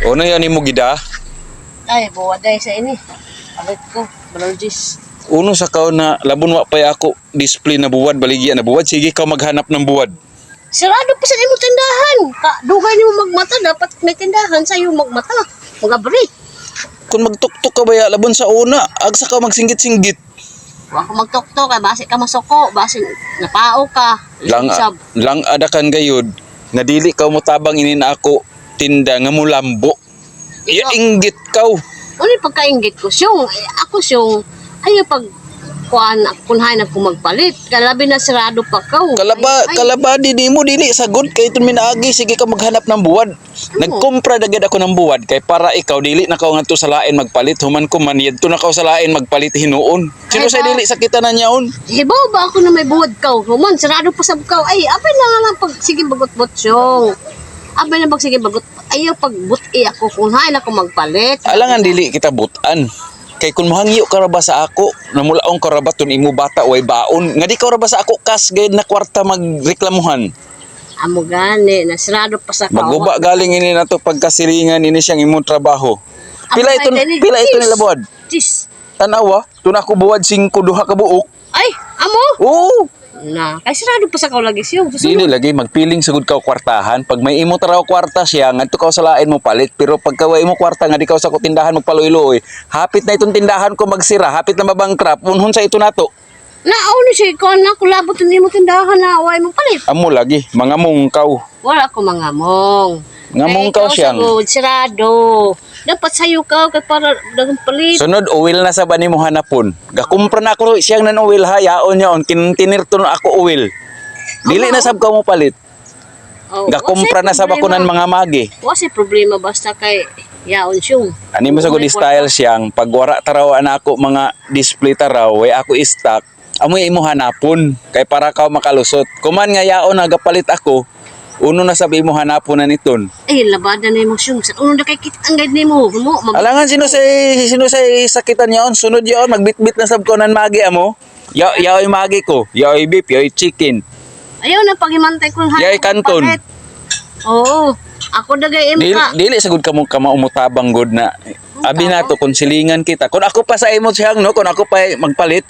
Ano yan ni mo gida? Ay, buwad ay sa ini. Abit ko, balorgis. Uno sa kao na labon wa pay ako display na buwad, baligya na buwad. Sige ka maghanap ng buwad. Sirado pa sa imong tindahan. Dugay nimo magmata, dapat may tindahan sa'yo magmata. Magabri. Kung magtuktok ka ba ya, labon sa una, agsa ka magsinggit-singgit. Wa ko magtuktok kay basi ka masuko, basi napao ka. Lang adakan gayud, nga dili ka mo tabang inin ako tinda nga mulambo. Ya inggit kaw. Uli pagkainggit ko siyong, ako siyong, ayaw pag kunhay na kung magpalit. Kalabi na sirado pa ka. Kalabadi di mo dili sagod kay itong minaagi, sige ka maghanap ng buwad. Nagkumpra dagad ako ng buwad kay para ikaw dili na ka ngadto sa lain magpalit, human ko man yadto na ka sa lain magpalit hinuon. Sino say dili sakita na niyaon? Hibaw ba ako na may buwad ka? Human sirado pa sab ka. Ay, abay na nga lang pag sige bagot-bot siyong. Abay na pag sige bagot. Ayaw pag buti ako kunhay na kung magpalit. Alangan dili kita butan. Kay kun mahangyo ka ra ba sa ako, namulaong ka ra ba tun imo bata way baon, nga di ka ra ba sa ako kas gayud na kwarta magreklamuhan. Amo gani, nasirado pa sa Maguba galing ini nato pagkasilingan ini siyang imong trabaho. Pila ito nila buwad? Tis. Tanawa, tun ako buwad 5 duha ka buok. Ay, amo? Oo. Na, kay sirado pa sa lagi siyo. Dili lagi magpiling sagud ka kwartahan. Pag may imo taraw kwarta siya, ngadto ka sa lain mo palit, pero pag kaway mo kwarta nga di ka sa ko tindahan magpaluy-luoy, hapit na itong tindahan ko magsira, hapit na mabangkrap, unhon sa ito nato. Naon siya ko na kulabot ni mo tindahan na way mo palit. Amo lagi, mga mungkaw. Wala ko mangamong. Nga mungkaw siyang. Sirado. Dapat sayo ka kay para dagang palit. Sunod oil na sa bani mo hanapon. Gakumpra na ako siyang nan oil ha, yaon yaon tinirto na ako oil. Dili na sab ka mo palit. Oh, Gakumpra na sab ako nan mga magi. Wasi problema basta kay yaon siyong. Ani mo sa good style siyang pagwara taraw na ako mga display taraw way ako stock. Amoy imo hanapon kay para ka makalusot. Kuman nga yaon nagapalit ako. Uno na sabi mo hanapon na niton. Eh labada na mo siyong. Uno na kay kit ang guide nimo. Alangan sino say sakitan yaon sunod yaon magbitbit na sab ko nan magi amo. Yaoy magi ko, yaoy beef, yaoy chicken. Ayaw na pagimantay ko ng yaoy kanton. Oo. Ako dagay ka. Dili sagud ka mo umutabang good na. Abi nato kung silingan kita. Kung ako pa sa imo siyang no, kung ako pa magpalit,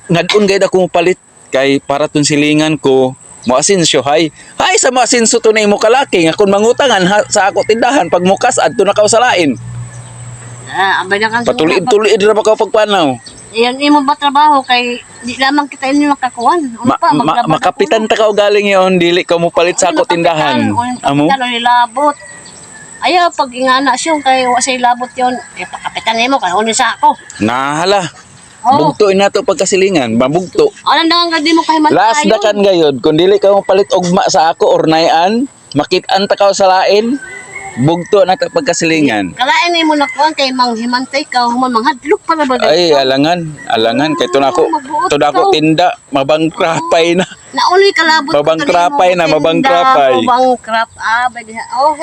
ngadun gayud ako palit kay para tun silingan ko. Moasinsyo hay sa moasinso to na imo kalaki nga kung mangutangan sa ako tindahan pag mukas adto na ka sa lain. Abay na kan Patuloy ra ba ka pagpanaw? Yan imo ba trabaho kay di lamang kita ini makakuan. Makapitan ta ka galing yon dili ka mo palit sa ako tindahan. Amo. Labot. Ayaw pag ingana siyong kay wa say labot yon. Pakapitan nimo kay uno sa ako. Nahala. Bugto inato pagkasilingan, mabugto. Alam na nga di mo kay man. Last dakan gayud, kung dili ka mo palit ogma sa ako or nayan, makit-an ta ka sa lain, bugto na ta pagkasilingan. Kalain nimo na kuan kay manghimantay ka, human manghadlok para ba? Ay, alangan kay tud ako tinda, mabangkrapay na. Nauli kalabot mabangkrapay na, mabangkrapay. Mabangkrap, ba diha. Oh,